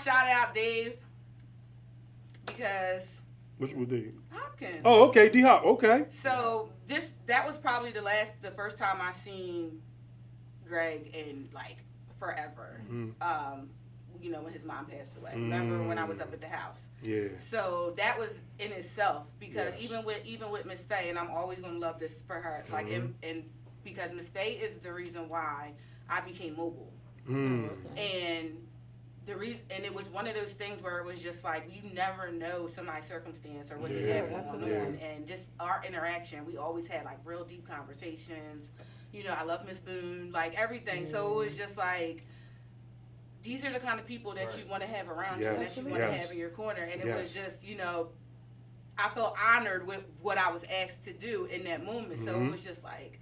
shout out Dave because Which was Dave? Hopkins. Oh, okay, D Hop. Okay. So that was probably the first time I seen Greg in like forever. Mm-hmm. You know, when his mom passed away. Remember when I was up at the house? Yeah. So that was in itself because Yes. even with Miss Faye, and I'm always gonna love this for her. Like and because Miss Faye is the reason why I became mobile. And the reason, and it was one of those things where it was just like you never know somebody's circumstance or what they have going on, and just our interaction. We always had like real deep conversations. You know, I love Miss Boone, like everything. So it was just like these are the kind of people that you want to have around you, that you want to have in your corner, and it was just, you know, I felt honored with what I was asked to do in that moment. So it was just like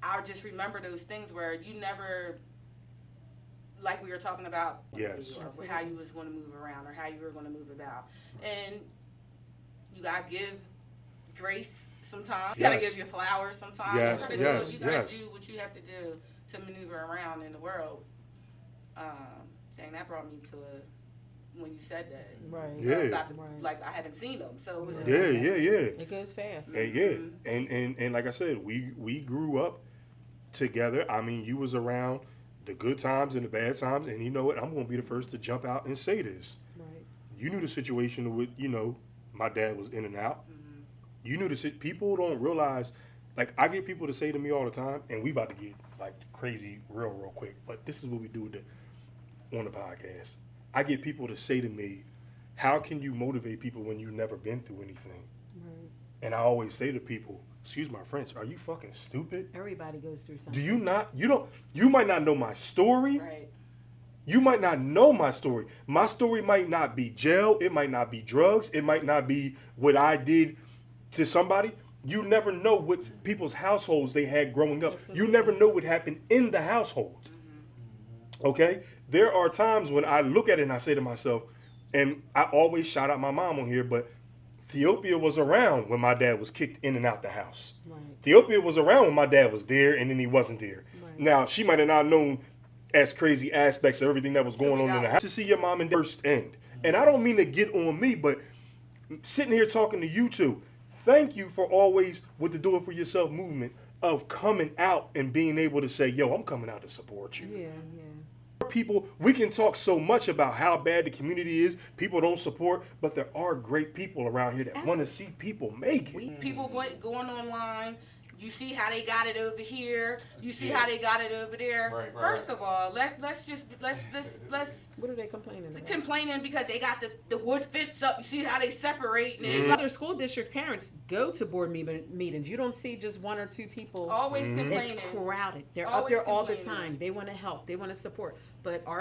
I just remember those things where you never. Like we were talking about, or how you was going to move around or how you were going to move about. And you got to give grace sometimes. You got to give your flowers sometimes. Yes, You got to do what you have to do to maneuver around in the world. Dang, that brought me to when you said that. Right. Yeah. Like, I haven't seen them. So it was just It goes fast. And like I said, we grew up together. I mean, you was around the good times and the bad times, and you know what? I'm going to be the first to jump out and say this. Right. You knew the situation with, you know, my dad was in and out. You knew the people don't realize, like I get people to say to me all the time, and we about to get like crazy real quick, but this is what we do on the podcast. I get people to say to me, how can you motivate people when you've never been through anything? Right. And I always say to people, excuse my French, are you fucking stupid? Everybody goes through something. Do you not, you might not know my story. Right. You might not know my story. My story might not be jail. It might not be drugs. It might not be what I did to somebody. You never know what people's households they had growing up. Absolutely. You never know what happened in the household. Okay? There are times when I look at it and I say to myself, and I always shout out my mom on here, but THIOPIA was around when my dad was kicked in and out the house. Right. THIOPIA was around when my dad was there and then he wasn't there. Right. Now, she might have not known as crazy aspects of everything that was going on in the house. To see your mom and dad first end. And I don't mean to get on me, but sitting here talking to you two, thank you for always with the Do It For Yourself movement of coming out and being able to say, yo, I'm coming out to support you. Yeah. People, we can talk so much about how bad the community is, people don't support, but there are great people around here that want to see people make it. People going online, you see how they got it over here, you see how they got it over there. Right. First of all, let's What are they complaining about? complaining because they got the wood fits up. You see how they separate. Other school district parents go to board meetings. You don't see just one or two people. Always complaining. It's crowded. They're Always up there all the complaining. time. They want to help. They want to support. But our